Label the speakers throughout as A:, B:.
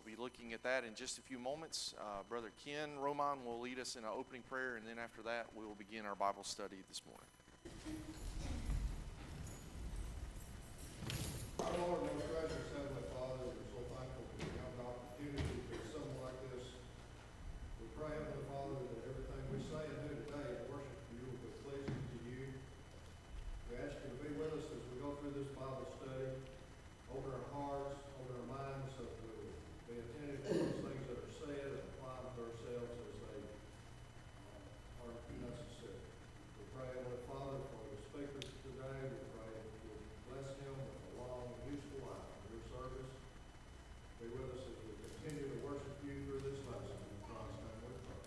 A: be looking at that in just a few moments. Brother Ken Roman will lead us in an opening prayer, and then after that, we will begin our Bible study this morning.
B: Our Lord, most gracious Heavenly Father, we're so thankful for the opportunity for something like this. We pray, Heavenly Father, that everything we say and do today in worship to you will be pleasing to you. We ask you to be with us as we go through this Bible study. Open our hearts, open our minds, so that we will be attentive to those things that are said and apply them to ourselves as they are necessary. We pray, Heavenly Father, for the speaker today. We pray that you will bless him with a long and useful life in your service. Be with us as we continue to worship you through this lesson. In Christ's name we pray.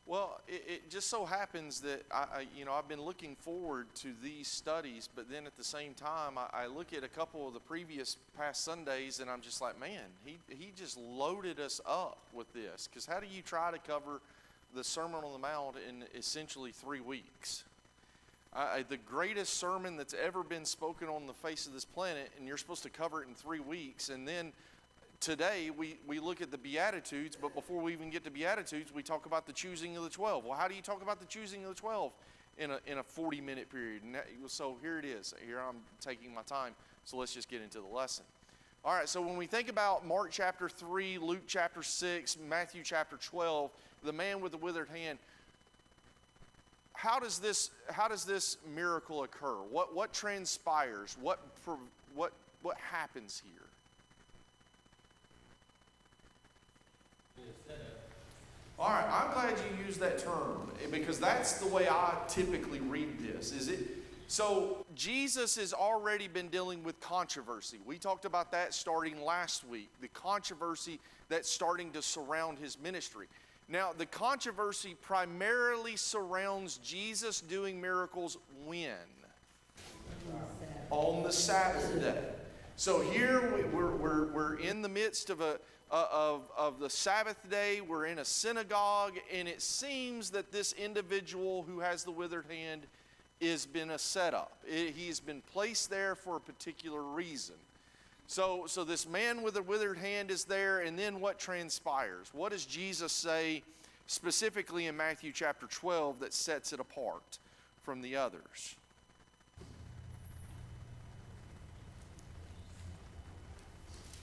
A: Well, it just so happens that I've been looking forward to these studies, but then at the same time, I look at a couple of the previous past Sundays, and I'm just like, man, he just loaded us up with this. Because how do you try to cover the Sermon on the Mount in essentially 3 weeks? The greatest sermon that's ever been spoken on the face of this planet, and you're supposed to cover it in 3 weeks, and then today, we look at the Beatitudes, but before we even get to Beatitudes, we talk about the choosing of the 12. Well, how do you talk about the choosing of the 12 in a 40-minute period? And so here it is. Here I'm taking my time, so let's just get into the lesson. All right, so when we think about Mark chapter 3, Luke chapter 6, Matthew chapter 12, the man with the withered hand, how does this miracle occur? What transpires? What happens here? All right, I'm glad you used that term because that's the way I typically read this. So Jesus has already been dealing with controversy. We talked about that starting last week, the controversy that's starting to surround his ministry. Now, the controversy primarily surrounds Jesus doing miracles when? On the Sabbath day. So here we're in the midst of the Sabbath day. We're in a synagogue, and it seems that this individual who has the withered hand has been a setup. He has been placed there for a particular reason. So this man with the withered hand is there, and then what transpires? What does Jesus say specifically in Matthew chapter 12 that sets it apart from the others?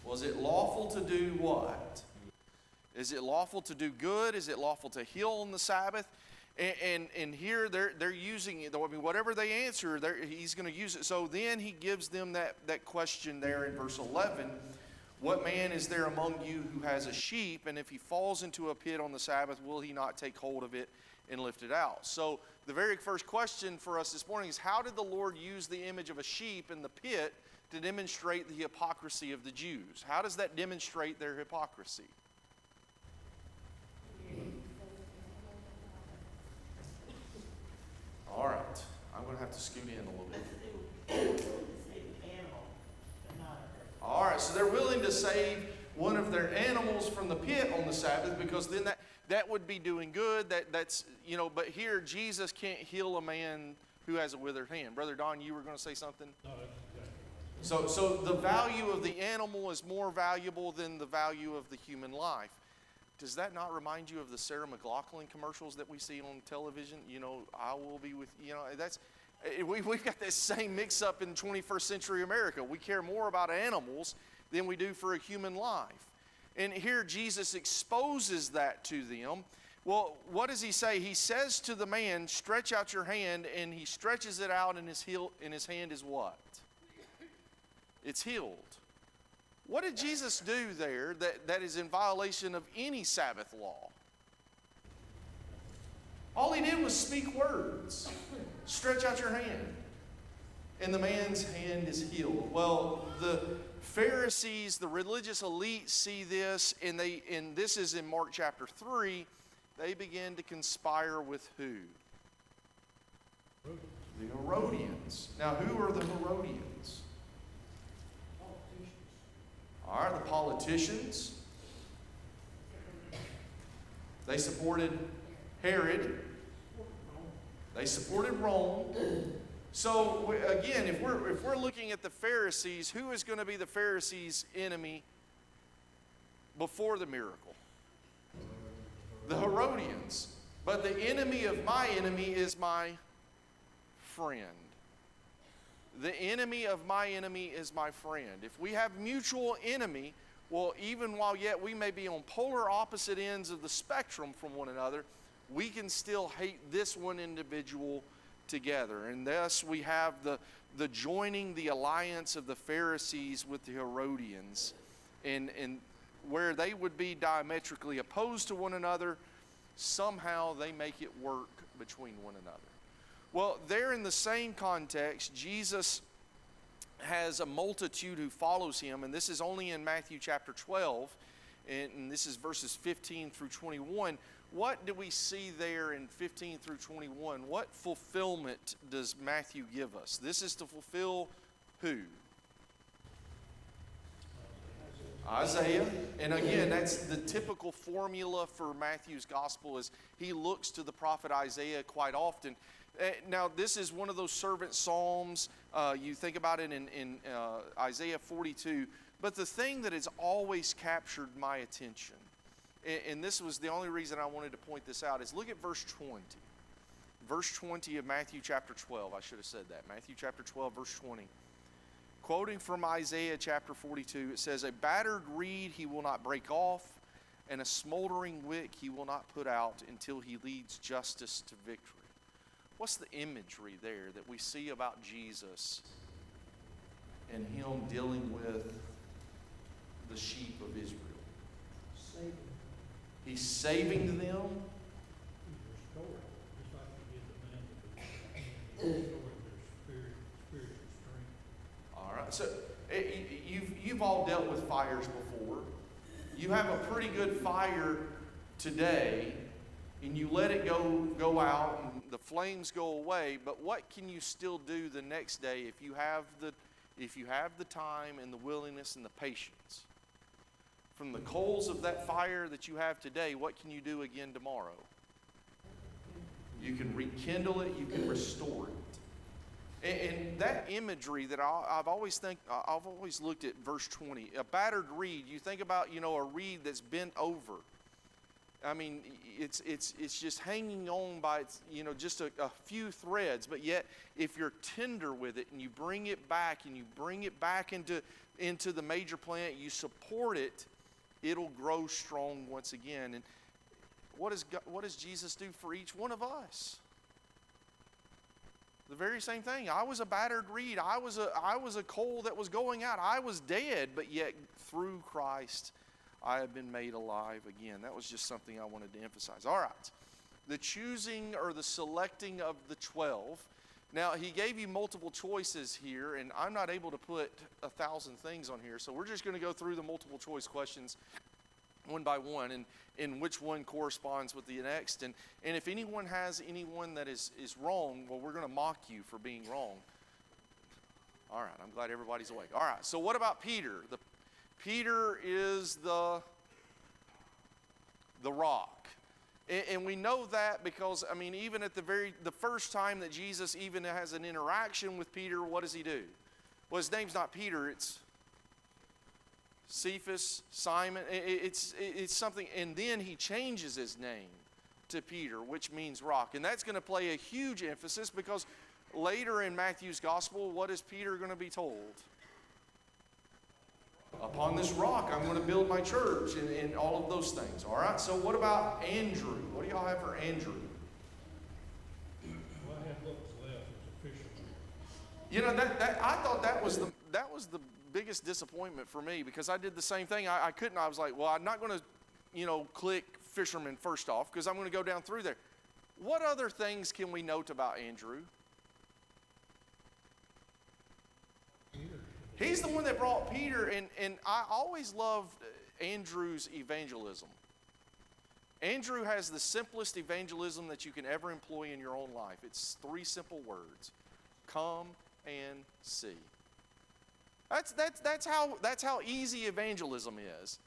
A: Was it lawful to do what? Is it lawful to do good? Is it lawful to heal on the Sabbath? And here they're using it. I mean, whatever they answer, he's going to use it. So then he gives them that question there in verse 11. What man is there among you who has a sheep, and if he falls into a pit on the Sabbath, will he not take hold of it and lift it out? So the very first question for us this morning is, how did the Lord use the image of a sheep in the pit to demonstrate the hypocrisy of the Jews? How does that demonstrate their hypocrisy? All right, I'm going to have to scoot in a little bit. All right, so they're willing to save one of their animals from the pit on the Sabbath because then that would be doing good. That's but here Jesus can't heal a man who has a withered hand. Brother Don, you were going to say something?
C: No,
A: So the value of the animal is more valuable than the value of the human life. Does that not remind you of the Sarah McLachlan commercials that we see on television? I will be with, we've got this same mix-up in 21st century America. We care more about animals than we do for a human life. And here Jesus exposes that to them. Well, what does he say? He says to the man, stretch out your hand, and he stretches it out, and his hand is what? It's healed. What did Jesus do there that is in violation of any Sabbath law? All he did was speak words. Stretch out your hand. And the man's hand is healed. Well, the Pharisees, the religious elite, see this, and this is in Mark chapter 3. They begin to conspire with who? The Herodians. Now, who are the Herodians? All right, the politicians. They supported Herod. They supported Rome. So again, if we're looking at the Pharisees, who is going to be the Pharisees' enemy before the miracle? The Herodians. But the enemy of my enemy is my friend. The enemy of my enemy is my friend. If we have mutual enemy, well, even while yet we may be on polar opposite ends of the spectrum from one another, we can still hate this one individual together. And thus we have the joining the alliance of the Pharisees with the Herodians. And where they would be diametrically opposed to one another, somehow they make it work between one another. Well, there in the same context, Jesus has a multitude who follows him, and this is only in Matthew chapter 12, and this is verses 15 through 21. What do we see there in 15 through 21? What fulfillment does Matthew give us? This is to fulfill who? Isaiah. And again, that's the typical formula for Matthew's gospel, is he looks to the prophet Isaiah quite often. Now, this is one of those servant psalms. You think about it in Isaiah 42. But the thing that has always captured my attention, and this was the only reason I wanted to point this out, is look at verse 20. Verse 20 of Matthew chapter 12. I should have said that. Matthew chapter 12, verse 20. Quoting from Isaiah chapter 42, it says, "A battered reed he will not break off, and a smoldering wick he will not put out until he leads justice to victory." What's the imagery there that we see about Jesus and him dealing with the sheep of Israel?
C: Saving.
A: He's saving them.
C: He's restoring, just like he did the man. He's restoring their spiritual strength.
A: All right. So you've all dealt with fires before. You have a pretty good fire today, and you let it go out, and the flames go away. But what can you still do the next day if you have the time and the willingness and the patience? From the coals of that fire that you have today, what can you do again tomorrow? You can rekindle it. You can restore it. And that imagery that I've always looked at verse 20. A battered reed. You think about a reed that's bent over. I mean, it's just hanging on by just a few threads. But yet, if you're tender with it and you bring it back into the major plant, you support it, it'll grow strong once again. And what does Jesus do for each one of us? The very same thing. I was a battered reed. I was a coal that was going out. I was dead, but yet through Christ I have been made alive again. That was just something I wanted to emphasize. All right. The choosing or the selecting of the 12. Now, he gave you multiple choices here, and I'm not able to put 1,000 things on here, so we're just going to go through the multiple choice questions one by one, and which one corresponds with the next. And if anyone has anyone that is wrong, well, we're going to mock you for being wrong. All right, I'm glad everybody's awake. All right, so what about Peter? Peter is the rock. And we know that because, even at the first time that Jesus even has an interaction with Peter, what does he do? Well, his name's not Peter, it's Cephas, Simon. It's something, and then he changes his name to Peter, which means rock. And that's going to play a huge emphasis because later in Matthew's gospel, what is Peter going to be told? Upon this rock, I'm going to build my church, and all of those things. All right. So what about Andrew? What do y'all have for Andrew?
C: Well, I had what was left as official.
A: That I thought that was the biggest disappointment for me because I did the same thing. I couldn't. I was like, well, I'm not going to, click fisherman first off because I'm going to go down through there. What other things can we note about Andrew? He's the one that brought Peter, and I always loved Andrew's evangelism. Andrew has the simplest evangelism that you can ever employ in your own life. It's 3 simple words: come and see. That's how easy evangelism is.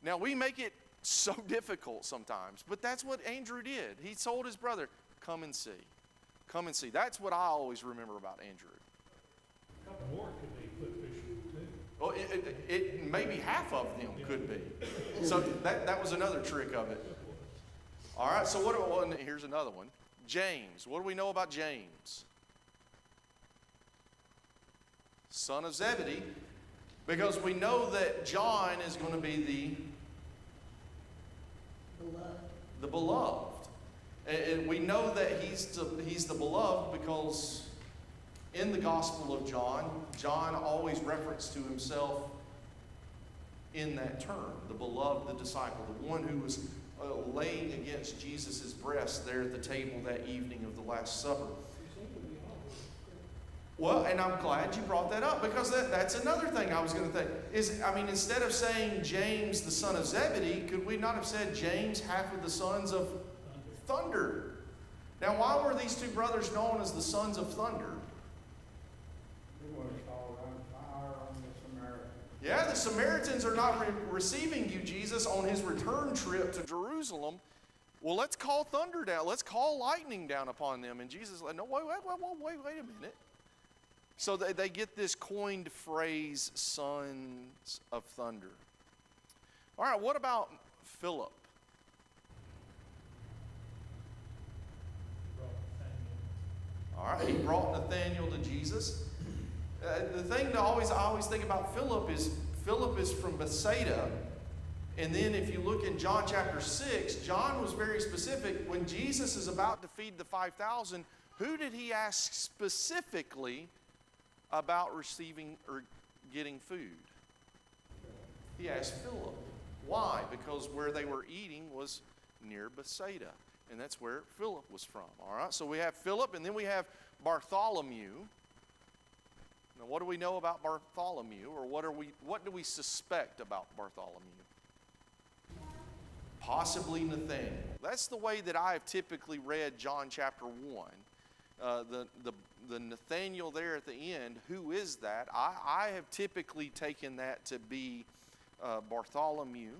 A: Now we make it so difficult sometimes, but that's what Andrew did. He told his brother, "Come and see. Come and see. That's what I always remember about Andrew.
C: A couple more could be foot fishing too.
A: Well, it maybe half of them could be. So that was another trick of it. All right, so here's another one. James. What do we know about James? Son of Zebedee. Because we know that John is going to be the beloved. And we know that he's the beloved because in the Gospel of John, John always referenced to himself in that term, the beloved, the disciple, the one who was laying against Jesus' breast there at the table that evening of the Last Supper. Well, and I'm glad you brought that up because that's another thing I was going to think. Instead of saying James, the son of Zebedee, could we not have said James, half of the sons of thunder? Now, why were these two brothers known as the sons of thunder?
B: He was all on fire on the Samaritan.
A: Yeah, the Samaritans are not receiving you, Jesus, on his return trip to Jerusalem. Well, let's call thunder down. Let's call lightning down upon them. And Jesus is like, no, wait a minute. So they get this coined phrase, sons of thunder. All right, what about Philip? All right, he brought Nathanael to Jesus. The thing that I always think about Philip is from Bethsaida. And then if you look in John chapter 6, John was very specific. When Jesus is about to feed the 5,000, who did he ask specifically about receiving or getting food? He asked Philip. Why? Because where they were eating was near Bethsaida. And that's where Philip was from. All right, so we have Philip, and then we have Bartholomew. Now, what do we know about Bartholomew, or what do we suspect about Bartholomew? Possibly Nathanael. That's the way that I have typically read John chapter 1. The Nathanael there at the end, who is that? I have typically taken that to be Bartholomew.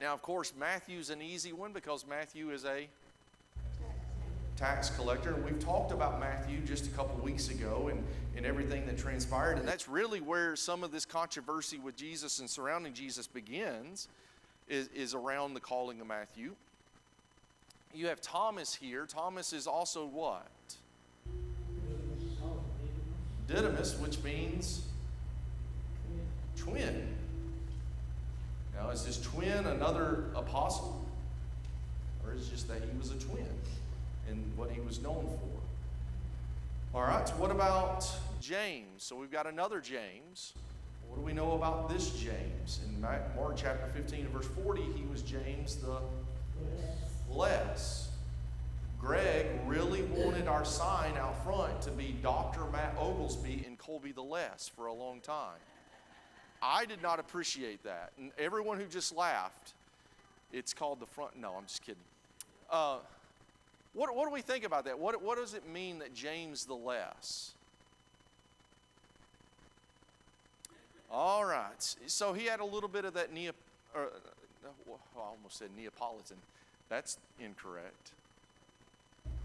A: Now, of course, Matthew's an easy one because Matthew is a tax collector. And we've talked about Matthew just a couple weeks ago and everything that transpired. And that's really where some of this controversy with Jesus and surrounding Jesus begins, is around the calling of Matthew. You have Thomas here. Thomas is also what? Didymus, which means twin. Now, is his twin another apostle? Or is it just that he was a twin and what he was known for? All right, so what about James? So we've got another James. What do we know about this James? In Mark chapter 15 and verse 40, he was James the Less. Greg really wanted our sign out front to be Dr. Matt Oglesby and Colby the Less for a long time. I did not appreciate that. And everyone who just laughed, it's called the front. No, I'm just kidding. What do we think about that? What does it mean that James the Less? All right. So he had a little bit of that I almost said Neapolitan. That's incorrect.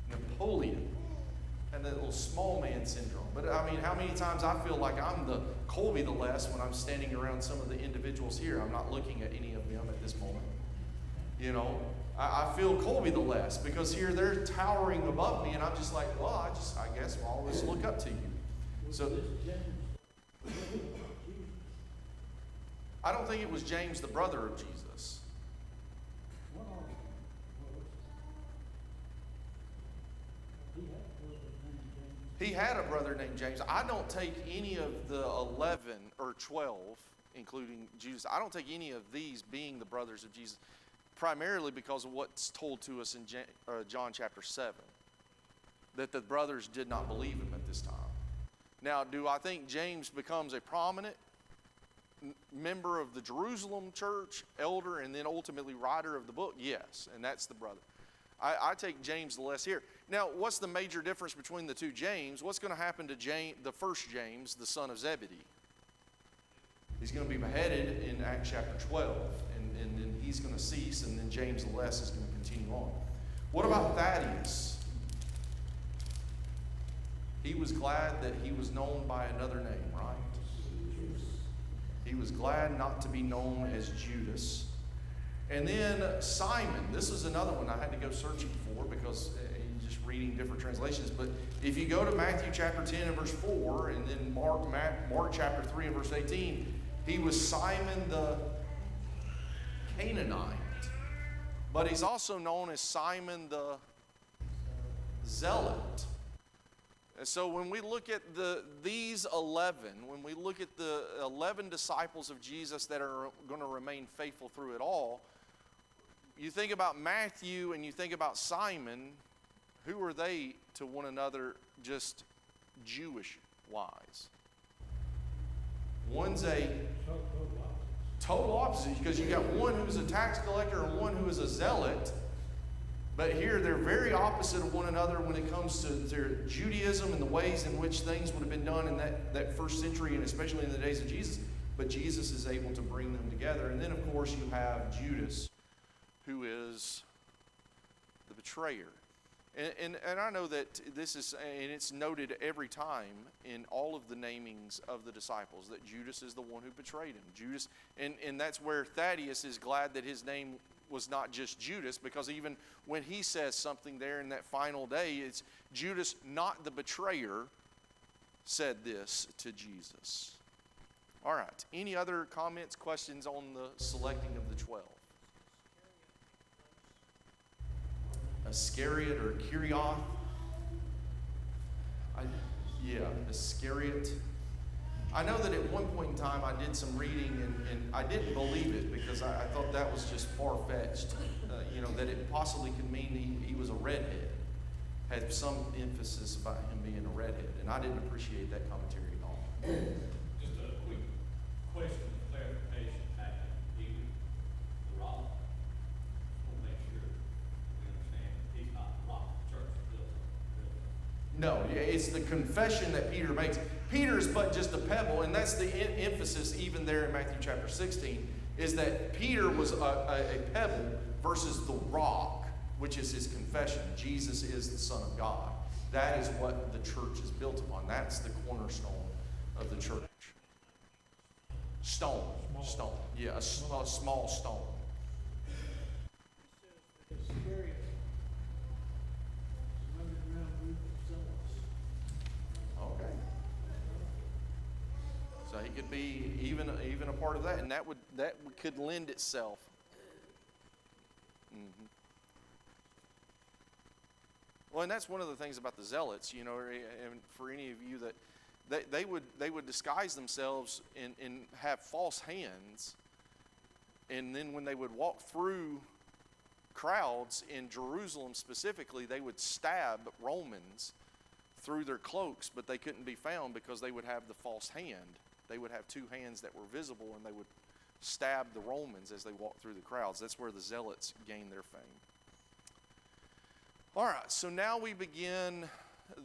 A: Napoleon. And that little small man syndrome. But I mean, how many times I feel like I'm the Colby the Less when I'm standing around some of the individuals here. I'm not looking at any of them at this moment. You know, I feel Colby the Less because here they're towering above me and I'm just like, well, I guess I'll always look up to you. So I don't think it was James, the brother of Jesus. He had a brother named James. I don't take any of the 11 or 12, including Jesus, I don't take any of these being the brothers of Jesus, primarily because of what's told to us in John chapter 7, that the brothers did not believe him at this time. Now, do I think James becomes a prominent member of the Jerusalem church, elder, and then ultimately writer of the book? Yes, and that's the brother. I take James the Less here. Now, what's the major difference between the two James? What's going to happen to the first James, the son of Zebedee? He's going to be beheaded in Acts chapter 12, and then he's going to cease, and then James the Less is going to continue on. What about Thaddeus? He was glad that he was known by another name, right? He was glad not to be known as Judas. And then Simon. This is another one I had to go searching for because just reading different translations. But if you go to Matthew chapter 10 and verse 4, and then Mark chapter 3 and verse 18, he was Simon the Canaanite. But he's also known as Simon the Zealot. And so when we look at these 11, when we look at the 11 disciples of Jesus that are going to remain faithful through it all, you think about Matthew and you think about Simon. Who are they to one another just Jewish-wise? One's a total opposite, because you got one who's a tax collector and one who is a zealot. But here they're very opposite of one another when it comes to their Judaism and the ways in which things would have been done in that first century, and especially in the days of Jesus. But Jesus is able to bring them together. And then, of course, you have Judas, who is the betrayer. And I know that this is, and it's noted every time in all of the namings of the disciples, that Judas is the one who betrayed him. Judas, and that's where Thaddeus is glad that his name was not just Judas, because even when he says something there in that final day, it's Judas, not the betrayer, said this to Jesus. All right. Any other comments, questions on the selecting of the 12? Iscariot or Kirioth. Iscariot. I know that at one point in time I did some reading and I didn't believe it because I thought that was just far-fetched. That it possibly could mean he was a redhead. Had some emphasis about him being a redhead. And I didn't appreciate that commentary at all.
D: Just a quick question of clarification. The rock, I want to make sure we understand he's not the rock the church is built on.
A: No, it's the confession that Peter makes. Peter's but just a pebble, and that's the emphasis even there in Matthew chapter 16, is that Peter was a pebble versus the rock, which is his confession. Jesus is the Son of God. That is what the church is built upon. That's the cornerstone of the church. Stone. Yeah, a small stone. Okay. So he could be even a part of that, and that could lend itself. Mm-hmm. Well, and that's one of the things about the zealots, and for any of you that they would disguise themselves and have false hands, and then when they would walk through crowds in Jerusalem specifically, they would stab Romans through their cloaks, but they couldn't be found because they would have the false hand. They would have two hands that were visible, and they would stab the Romans as they walked through the crowds. That's where the zealots gained their fame. All right, so now we begin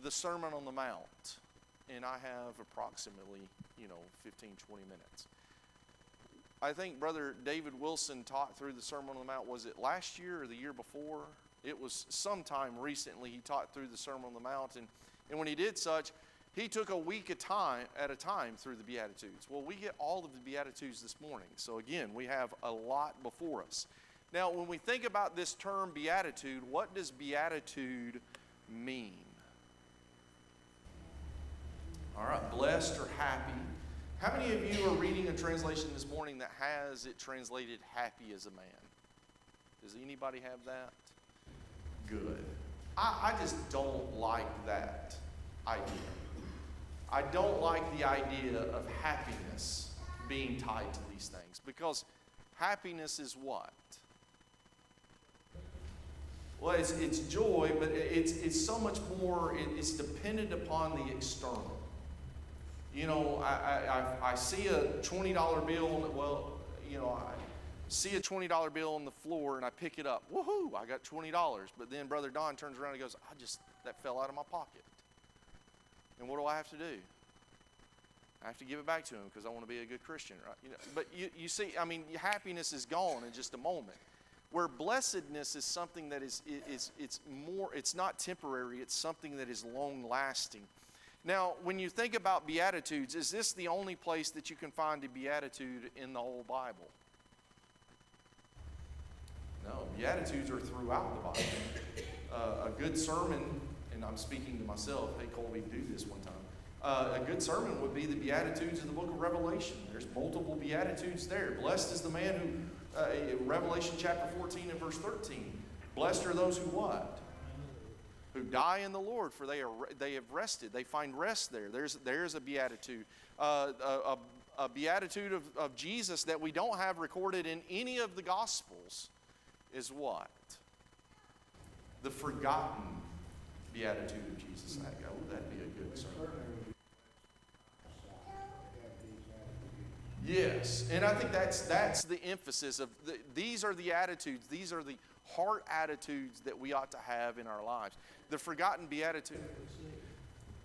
A: the Sermon on the Mount, and I have approximately, 15, 20 minutes. I think Brother David Wilson taught through the Sermon on the Mount, was it last year or the year before? It was sometime recently he taught through the Sermon on the Mount, and when he did such, he took a week at a time through the Beatitudes. Well, we get all of the Beatitudes this morning, so again, we have a lot before us. Now, when we think about this term beatitude, what does beatitude mean? All right, blessed or happy. How many of you are reading a translation this morning that has it translated happy as a man? Does anybody have that? Good. I just don't like that idea. I don't like the idea of happiness being tied to these things, because happiness is what? Well, it's joy, but it's so much more. It's dependent upon the external. I see a $20 bill. I see a $20 bill on the floor and I pick it up. Woohoo! I got $20. But then Brother Don turns around and goes, that fell out of my pocket. And what do I have to do? I have to give it back to him because I want to be a good Christian, right? But you see, happiness is gone in just a moment. Where blessedness is something that it's more, it's not temporary, it's something that is long lasting. Now, when you think about Beatitudes, is this the only place that you can find a Beatitude in the whole Bible? No, Beatitudes are throughout the Bible. A good sermon, and I'm speaking to myself, hey Colby, do this one time. A good sermon would be the Beatitudes in the book of Revelation. There's multiple Beatitudes there. Blessed is the man who, Revelation chapter 14 and verse 13. Blessed are those who what? Who die in the Lord, for they have rested. They find rest there. There's a beatitude. A beatitude of Jesus that we don't have recorded in any of the Gospels is what? The forgotten beatitude of Jesus. That'd be a good sermon. Yes, and I think that's the emphasis of these are the attitudes. These are the heart attitudes that we ought to have in our lives. The forgotten beatitude.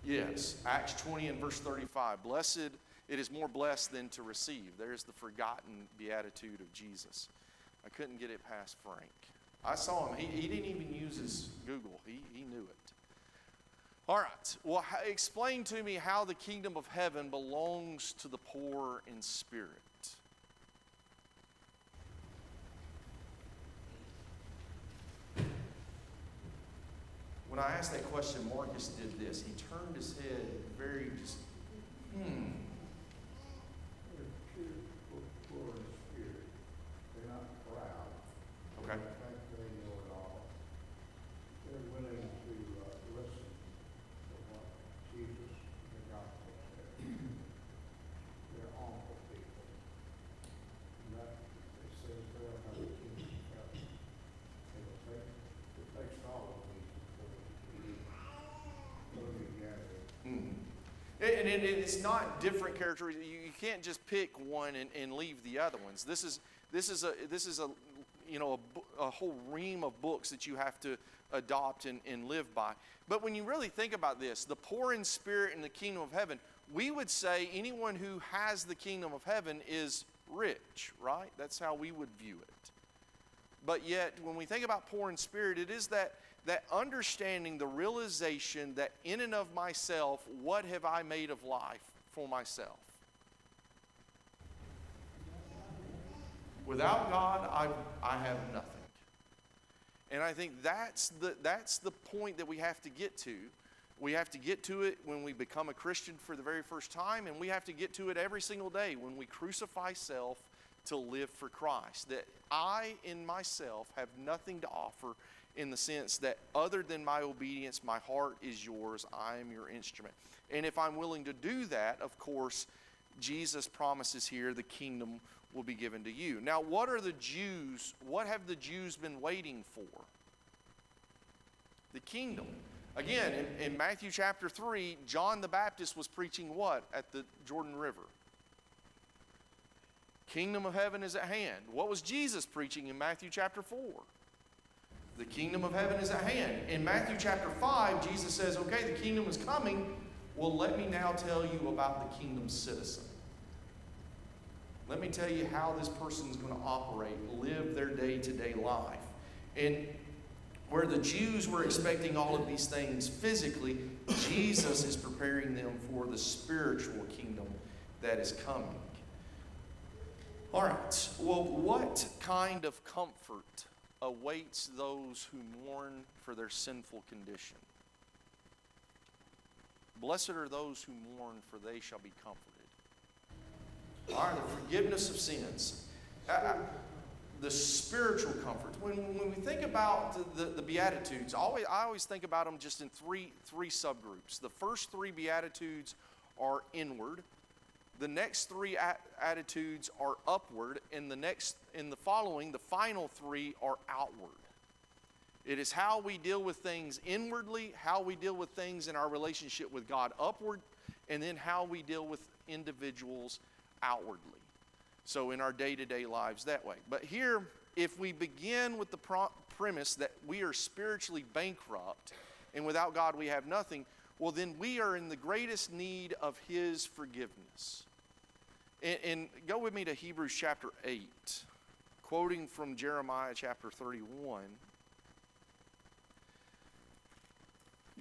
A: Yes, Acts 20 and verse 35. Blessed, it is more blessed than to receive. There's the forgotten beatitude of Jesus. I couldn't get it past Frank. I saw him. He didn't even use his Google. He knew it. All right. Well, explain to me how the kingdom of heaven belongs to the poor in spirit. When I asked that question, Marcus did this. He turned his head very just,
B: They're poor in spirit. They're not proud.
A: Okay.
B: They think they know it all. They're willing to listen to what Jesus and the gospel said. They're humble people. And that, it says they'll have the kingdom of heaven. It takes all of these to be gathered.
A: And it's not different characters. You can't just pick one and leave the other ones. This is a whole ream of books that you have to adopt and live by. But when you really think about this, the poor in spirit in the kingdom of heaven, we would say anyone who has the kingdom of heaven is rich, right? That's how we would view it. But yet, when we think about poor in spirit, it is that understanding, the realization that in and of myself, what have I made of life for myself? Without God, I have nothing. And I think that's the point that we have to get to. We have to get to it when we become a Christian for the very first time, and we have to get to it every single day when we crucify self to live for Christ. That I in myself have nothing to offer, in the sense that other than my obedience, my heart is yours, I am your instrument. And if I'm willing to do that, of course, Jesus promises here the kingdom will be given to you. Now, what have the Jews been waiting for? The kingdom. Again, in Matthew chapter 3, John the Baptist was preaching what at the Jordan River? Kingdom of heaven is at hand. What was Jesus preaching in Matthew chapter 4? The kingdom of heaven is at hand. In Matthew chapter 5, Jesus says, okay, the kingdom is coming. Well, let me now tell you about the kingdom citizen. Let me tell you how this person is going to operate, live their day-to-day life. And where the Jews were expecting all of these things physically, Jesus is preparing them for the spiritual kingdom that is coming. All right, well, what kind of comfort awaits those who mourn for their sinful condition? Blessed are those who mourn, for they shall be comforted. All right, the forgiveness of sins. The spiritual comfort. When we think about the Beatitudes, I always think about them just in three subgroups. The first three Beatitudes are inward. The next three attitudes are upward, and the final three are outward. It is how we deal with things inwardly, how we deal with things in our relationship with God upward, and then how we deal with individuals outwardly. So in our day-to-day lives that way. But here, if we begin with the premise that we are spiritually bankrupt, and without God we have nothing, well, then we are in the greatest need of His forgiveness. And go with me to Hebrews chapter 8, quoting from Jeremiah chapter 31.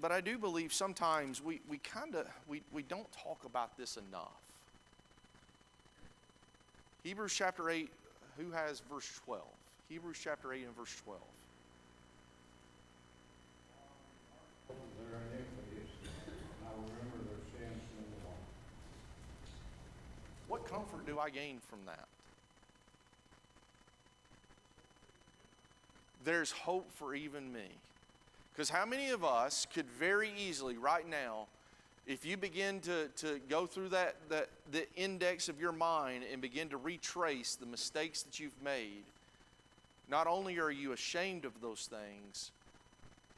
A: But I do believe sometimes we don't talk about this enough. Hebrews chapter 8, who has verse 12? Hebrews chapter 8 and verse 12.
B: Their iniquities, and I will remember their sins no more.
A: What comfort do I gain from that? There's hope for even me. Because how many of us could very easily right now, if you begin to go through the index of your mind and begin to retrace the mistakes that you've made, not only are you ashamed of those things,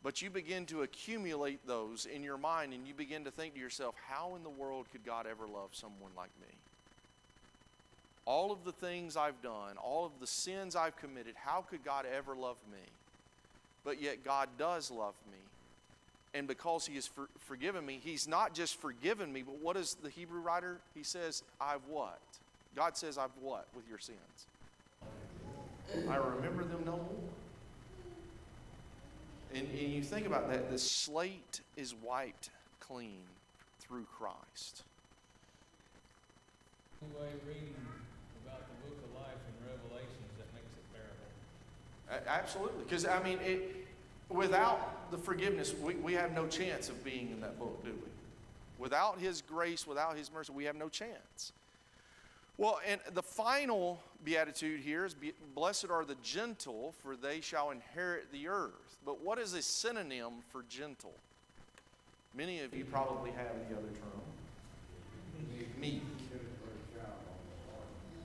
A: but you begin to accumulate those in your mind and you begin to think to yourself, how in the world could God ever love someone like me? All of the things I've done, all of the sins I've committed, how could God ever love me? But yet God does love me. And because He has forgiven me, He's not just forgiven me, but what is the Hebrew writer? He says, I've what? God says, I've what with your sins? I remember them no more. And you think about that, the slate is wiped clean through Christ.
E: Way reading about the book of life in Revelations that makes it bearable.
A: Absolutely. Because, I mean, without the forgiveness, we have no chance of being in that book, do we? Without His grace, without His mercy, we have no chance. Well, and the final beatitude here is, blessed are the gentle, for they shall inherit the earth. But what is a synonym for gentle? Many of you probably have the other term. Meek.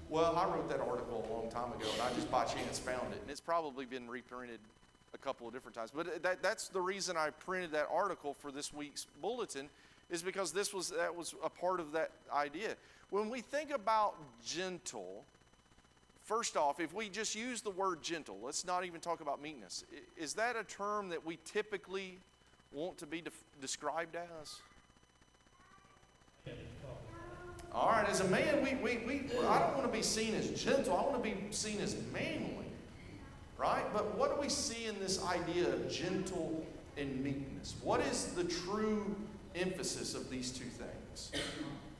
A: Well, I wrote that article a long time ago, and I just by chance found it. And it's probably been reprinted a couple of different times. But that's the reason I printed that article for this week's bulletin, is because that was a part of that idea. When we think about gentle, first off, if we just use the word gentle, let's not even talk about meekness. Is that a term that we typically want to be described as?
C: Yeah, it's called.
A: All right, as a man, I don't want to be seen as gentle. I want to be seen as manly, right? But what do we see in this idea of gentle and meekness? What is the true emphasis of these two things?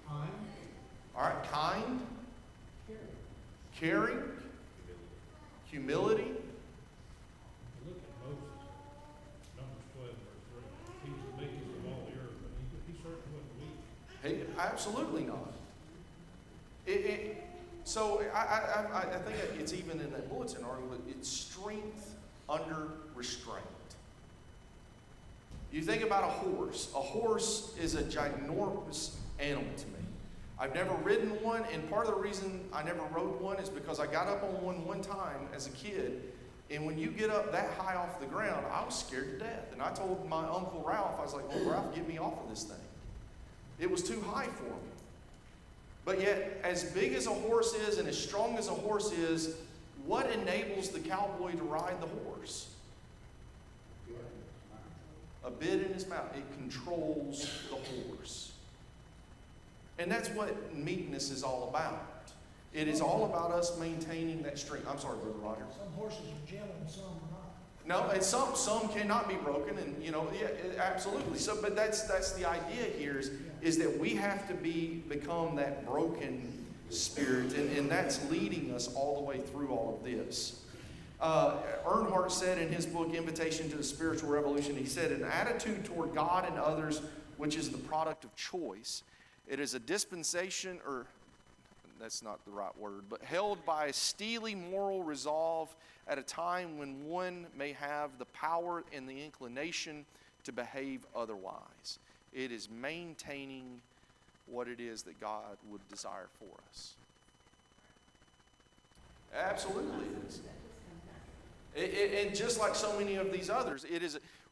B: Kind.
A: All right, kind, caring, humility.
C: Look at Moses, Numbers 12, verse 3. He was the meekest of all the earth, but he certainly wasn't weak.
A: Absolutely not. So I think it's even in that bulletin article, it's strength under restraint. You think about a horse. A horse is a ginormous animal to me. I've never ridden one, and part of the reason I never rode one is because I got up on one time as a kid, and when you get up that high off the ground, I was scared to death. And I told my Uncle Ralph, I was like, "Well, Ralph, get me off of this thing." It was too high for me. But yet, as big as a horse is and as strong as a horse is, what enables the cowboy to ride the horse? A bit in his mouth. It controls the horse. And that's what meekness is all about. It is all about us maintaining that strength. I'm sorry, Brother Roger.
F: Some horses are gentle and some are not.
A: No, and some cannot be broken, and yeah, absolutely. So, but that's the idea here is that we have to become that broken spirit, and that's leading us all the way through all of this. Earnhardt said in his book Invitation to the Spiritual Revolution, he said, an attitude toward God and others which is the product of choice. It is a dispensation, or that's not the right word, but held by a steely moral resolve at a time when one may have the power and the inclination to behave otherwise. It is maintaining what it is that God would desire for us. Absolutely it is. And just like so many of these others,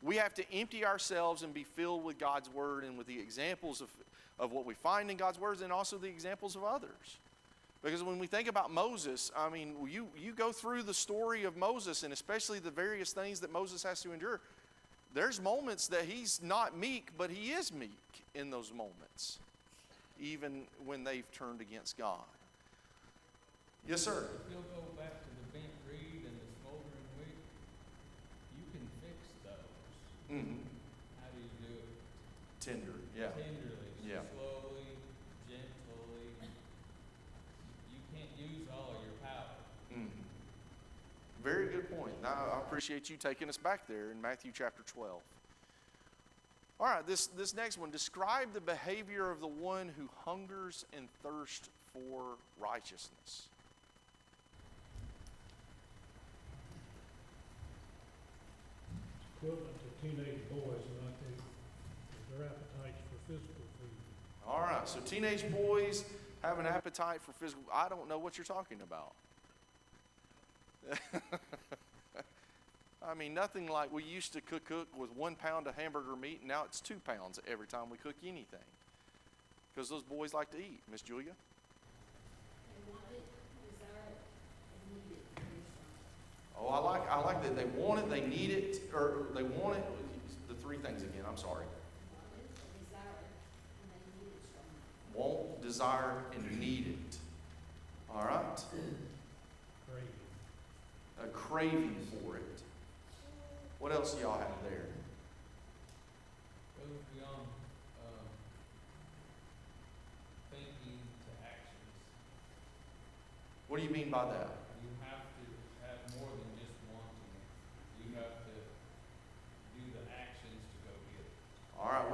A: we have to empty ourselves and be filled with God's Word and with the examples of what we find in God's words and also the examples of others. Because when we think about Moses, I mean, you go through the story of Moses, and especially the various things that Moses has to endure, there's moments that he's not meek, but he is meek in those moments, even when they've turned against God. Yes, sir?
E: If you'll go back to the bent reed and the smoldering wick, you can fix those.
A: Mm-hmm.
E: How do you do
A: Yeah.
E: tenderly,
A: Yeah.
E: slowly, gently. You can't use all of your power.
A: Very good point. Now, I appreciate you taking us back there in Matthew chapter 12. All right, this next one. Describe the behavior of the one who hungers and thirsts for righteousness.
C: Equivalent to teenage boys, and I think their appetites for physical food.
A: All right, so teenage boys have an appetite for physical. I don't know what you're talking about. I mean, nothing like we used to cook with 1 pound of hamburger meat, and now it's 2 pounds every time we cook anything. Because those boys like to eat. Miss Julia?
G: They want it, desire it, and need it very strongly.
A: Oh, I like that. They want it, they need it, or they want it. The 3 things again. I'm sorry.
G: Want it, they desire it, and they need it strongly.
A: Want, desire, and need it. All right?
C: Craving.
A: A craving for it. What else do y'all have there?
E: Goes beyond thinking to actions.
A: What do you mean by that?
E: You have to have more than just wanting it. You have to do the actions to go get it.
A: All right,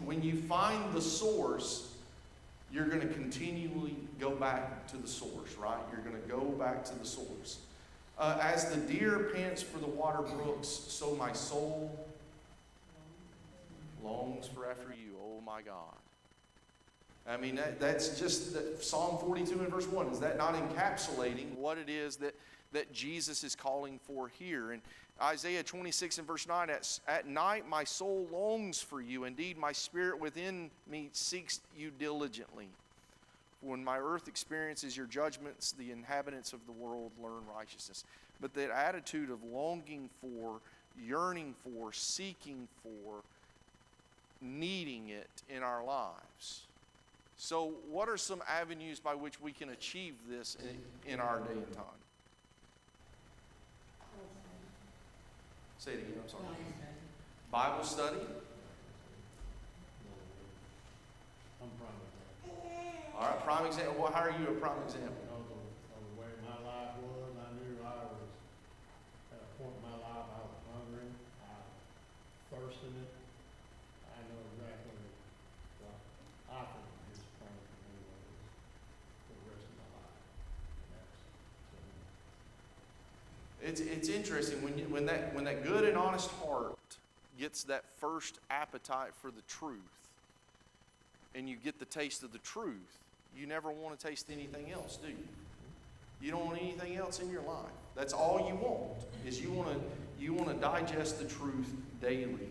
A: when you find the source, you're going to continually go back to the source, right? You're going to go back to the source. As the deer pants for the water brooks, so my soul longs for after you, oh my God. I mean, that's just Psalm 42 and verse 1. Is that not encapsulating what it is that Jesus is calling for here? And Isaiah 26 and verse 9, at night my soul longs for you. Indeed, my spirit within me seeks you diligently. When my earth experiences your judgments, the inhabitants of the world learn righteousness. But that attitude of longing for, yearning for, seeking for, needing it in our lives. So what are some avenues by which we can achieve this in our day and time? Say it again, I'm sorry. Bible study. All right, prime example. Well, how are you a prime example?
B: Because of the way my life was, I knew I was, at a point in my life, I was hungry, I thirsted it. I know exactly what I think His plan for me was for the rest of my life. And that's,
A: It's interesting when that good and honest heart gets that first appetite for the truth, and you get the taste of the truth, you never want to taste anything else, do you? You don't want anything else in your life. That's all you want, is you want to digest the truth daily.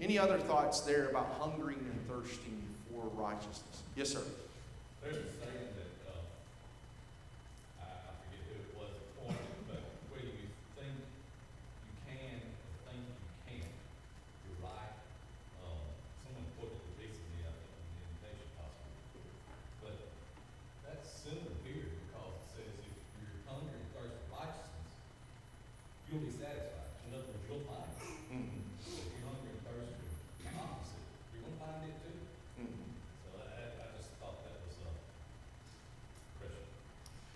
A: Any other thoughts there about hungering and thirsting for righteousness? Yes, sir.
D: There's a saying that, I forget who it was that coined it, but where you think you can or think you can't, you're right. Someone quoted it recently, I think, in the invitation possibly. But that's simple here because it says if you're hungry and thirsty for righteousness, you'll be satisfied. In other words, you'll find it. If you're hungry and thirsty for the opposite, you're going to find it too. So I just thought that was precious.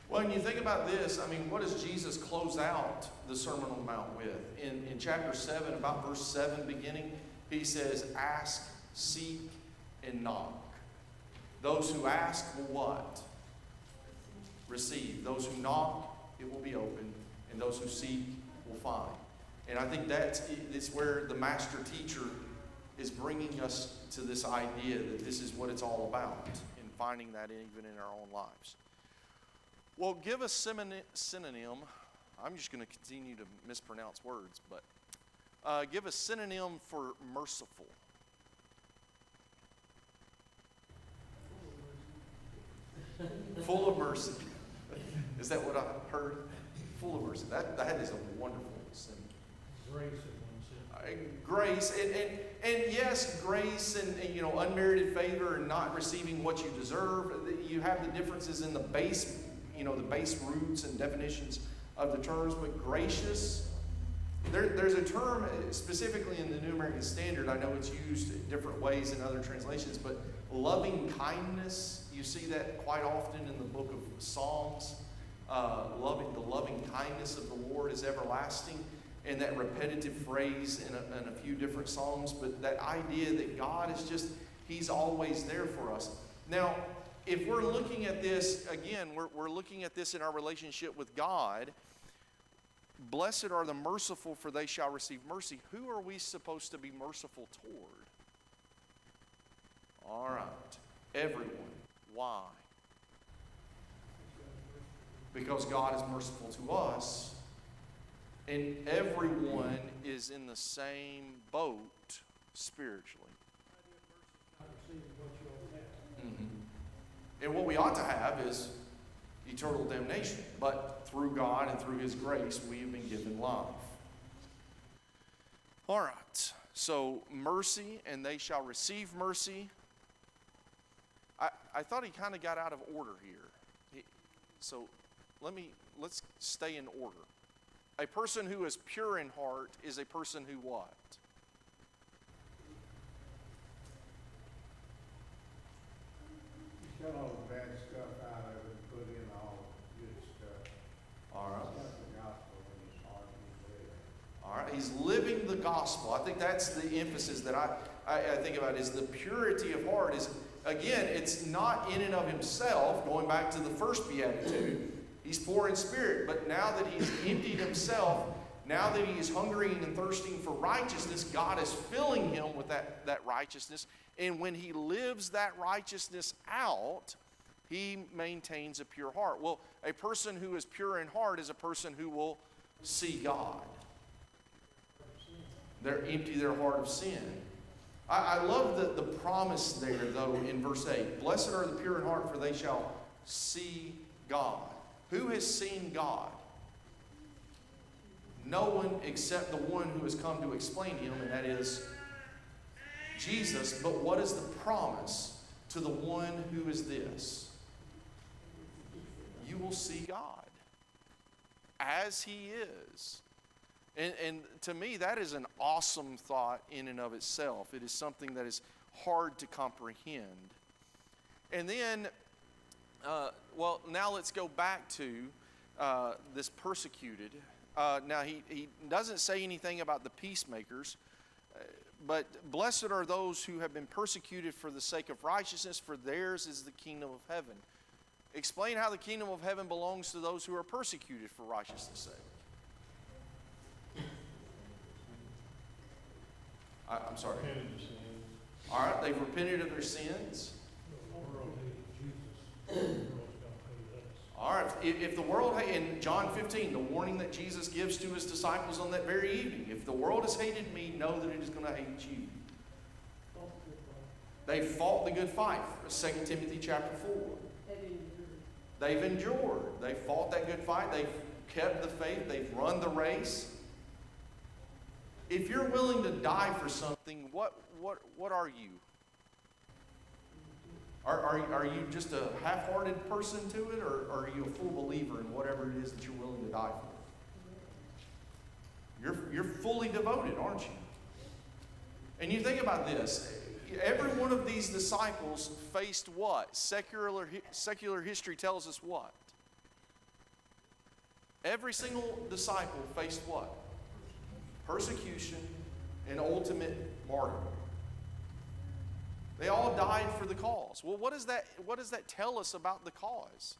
A: Well, when you think about this, I mean, what does Jesus close out the Sermon on the Mount with? In chapter 7, about verse 7 beginning, he says, ask, seek, and knock. Those who ask will what? Receive. Those who knock, it will be open. And those who seek will find. And I think it's where the master teacher is bringing us to this idea that this is what it's all about, in finding that even in our own lives. Well, give a synonym. I'm just going to continue to mispronounce words, but give a synonym for merciful. Full of mercy. Is that what I heard? Full of mercy. That is a wonderful synonym.
C: Grace in one sense.
A: Grace, and yes, grace and unmerited favor and not receiving what you deserve. You have the differences in the base, the base roots and definitions of the terms, but gracious There's a term specifically in the New American Standard. I know it's used in different ways in other translations, but loving kindness, you see that quite often in the book of Psalms. The loving kindness of the Lord is everlasting, and that repetitive phrase in a few different Psalms. But that idea that God is just, He's always there for us. Now, if we're looking at this, again, we're looking at this in our relationship with God. Blessed are the merciful, for they shall receive mercy. Who are we supposed to be merciful toward? All right, everyone. Why? Because God is merciful to us, and everyone is in the same boat spiritually.
F: I received what you all have.
A: And what we ought to have is eternal damnation. But through God and through His grace, we have been given life. All right. So mercy, and they shall receive mercy. I thought he kind of got out of order here. So let's stay in order. A person who is pure in heart is a person who what?
B: He's got all the bad stuff out of it and put in all the good stuff.
A: All right.
B: He's got the gospel in his heart and he's there.
A: All right. He's living the gospel. I think that's the emphasis that I think about is the purity of heart. Is, again, it's not in and of himself, going back to the first beatitude. He's poor in spirit, but now that he's emptied himself, now that he is hungering and thirsting for righteousness, God is filling him with that righteousness. And when he lives that righteousness out, he maintains a pure heart. Well, a person who is pure in heart is a person who will see God. They're empty their heart of sin. I love the promise there, though, in verse 8. Blessed are the pure in heart, for they shall see God. Who has seen God? No one except the one who has come to explain him, and that is Jesus. But what is the promise to the one who is this? You will see God as He is. And to me, that is an awesome thought in and of itself. It is something that is hard to comprehend. And then, now let's go back to this persecuted. Now, he doesn't say anything about the peacemakers, but blessed are those who have been persecuted for the sake of righteousness, for theirs is the kingdom of heaven. Explain how the kingdom of heaven belongs to those who are persecuted for righteousness' sake. I'm sorry.
C: Repented of sins.
A: All right, they've repented of their sins.
C: The world hated Jesus. The world's gonna hate us.
A: All right, if the world, in John 15, the warning that Jesus gives to his disciples on that very evening, if the world has hated me, know that it is going to hate you. They fought the good fight, 2 Timothy chapter 4. They've endured. They fought that good fight. They've kept the faith. They've run the race. If you're willing to die for something, what are you? Are you just a half-hearted person to it, or are you a full believer in whatever it is that you're willing to die for? You're fully devoted, aren't you? And you think about this. Every one of these disciples faced what? Secular history tells us what? Every single disciple faced what? Persecution and ultimate martyrdom. They all died for the cause. Well, what does that tell us about the cause?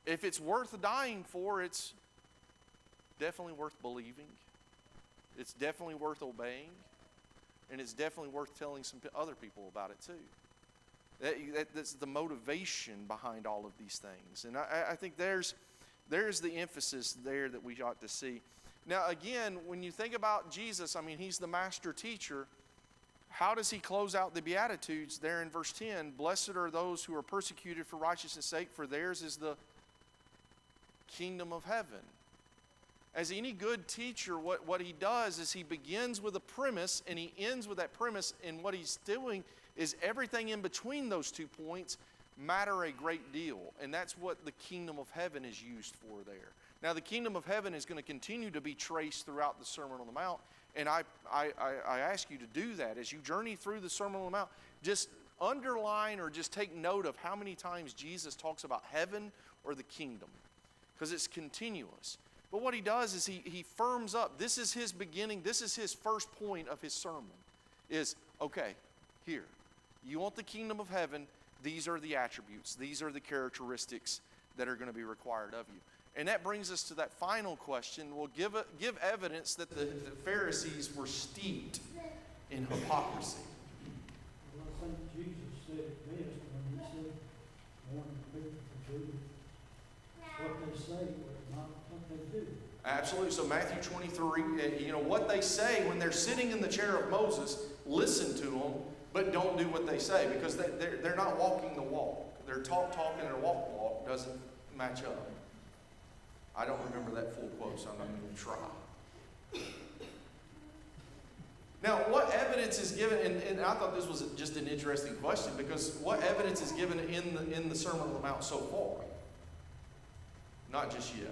A: If it's worth dying for, it's definitely worth believing. It's definitely worth obeying. And it's definitely worth telling some other people about it too. That's the motivation behind all of these things. And I think there's the emphasis there that we ought to see. Now again, when you think about Jesus, I mean, He's the master teacher. How does He close out the Beatitudes there in verse 10? Blessed are those who are persecuted for righteousness' sake, for theirs is the kingdom of heaven. As any good teacher, what he does is he begins with a premise and he ends with that premise, and what he's doing is everything in between those 2 points matter a great deal, and that's what the kingdom of heaven is used for there. Now, the kingdom of heaven is going to continue to be traced throughout the Sermon on the Mount, and I ask you to do that. As you journey through the Sermon on the Mount, just underline or just take note of how many times Jesus talks about heaven or the kingdom, because it's continuous. But what he does is he firms up. This is his beginning. This is his first point of his sermon is, okay, here. You want the kingdom of heaven. These are the attributes. These are the characteristics that are going to be required of you. And that brings us to that final question. Well, give evidence that the Pharisees were steeped in hypocrisy.
F: Well, I think Jesus said it best when he said, warn the people to do what they say, but not what they do.
A: Absolutely. So Matthew 23, what they say when they're sitting in the chair of Moses, listen to them, but don't do what they say, because they're not walking the walk. Their talk and their walk doesn't match up. I don't remember that full quote, so I'm not going to try. Now, what evidence is given, and I thought this was just an interesting question, because what evidence is given in the Sermon on the Mount so far? Not just yet.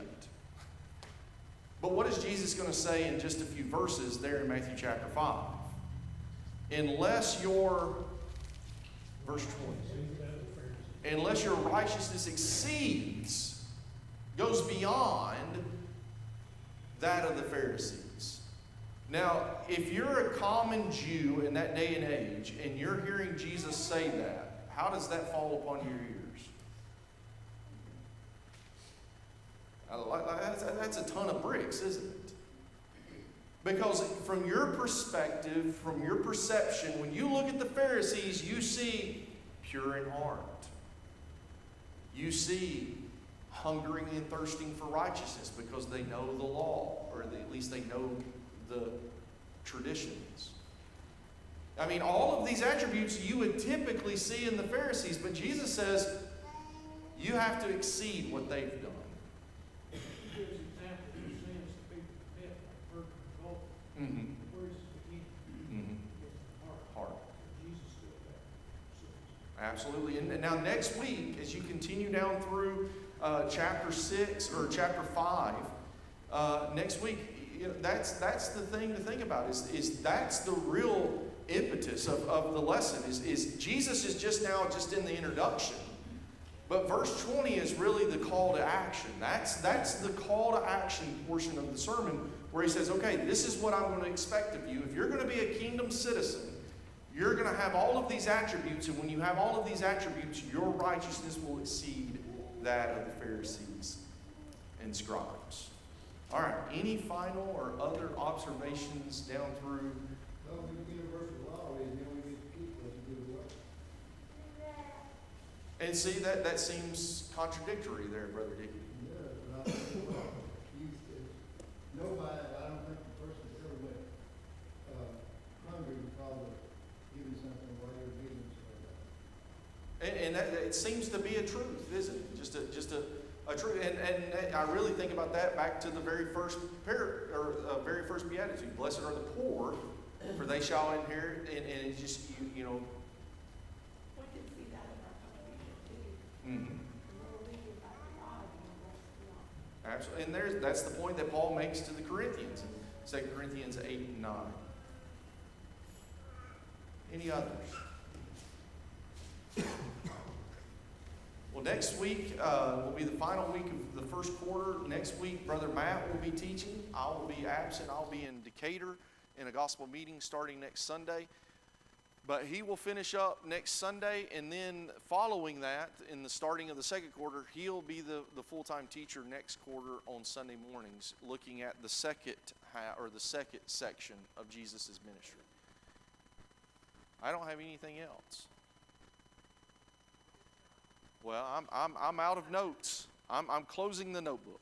A: But what is Jesus going to say in just a few verses there in Matthew chapter 5? Unless your, verse 20, unless your righteousness exceeds, goes beyond that of the Pharisees. Now, if you're a common Jew in that day and age, and you're hearing Jesus say that, how does that fall upon your ears? That's a ton of bricks, isn't it? Because from your perspective, from your perception, when you look at the Pharisees, you see pure in heart. You see hungering and thirsting for righteousness because they know the law, or at least they know the traditions. I mean, all of these attributes you would typically see in the Pharisees, but Jesus says you have to exceed what they've done.
F: He gives examples of sins that people commit, like murder and adultery.
A: Mm-hmm.
F: Where does it begin?
A: Mm-hmm.
F: It's the heart.
A: Heart.
F: Jesus did that. Sins.
A: Absolutely. And now next week, as you continue down through chapter 6 or chapter 5, next week, that's the thing to think about, is that's the real impetus of the lesson, is Jesus is just in the introduction. But verse 20 is really the call to action. That's the call to action portion of the sermon, where he says, okay, this is what I'm going to expect of you. If you're going to be a kingdom citizen, you're going to have all of these attributes, and when you have all of these attributes, your righteousness will exceed that of the Pharisees and scribes. All right, any final or other observations down through?
B: No, the universal law is the only way to keep us in good way.
A: And see, that seems contradictory there, Brother Dickey.
B: Yeah, but I think, nobody, I don't think the person ever went hungry because of giving something away or giving something away.
A: And that, it seems to be a truth, isn't it? Just a truth. And I really think about that back to the very first very first beatitude. Blessed are the poor, for they shall inherit. And it's just you know.
G: We can see that in our congregation too.
A: Mm-hmm.
G: The more we give back to God, the more blessed we are.
A: Absolutely. And that's the point that Paul makes to the Corinthians in 2 Corinthians 8 and 9. Any others? Well, next week will be the final week of the first quarter. Next week, Brother Matt will be teaching. I will be absent. I'll be in Decatur in a gospel meeting starting next Sunday. But he will finish up next Sunday, and then following that, in the starting of the second quarter, he'll be the full-time teacher next quarter on Sunday mornings, looking at the second section of Jesus' ministry. I don't have anything else. Well, I'm out of notes. I'm closing the notebook.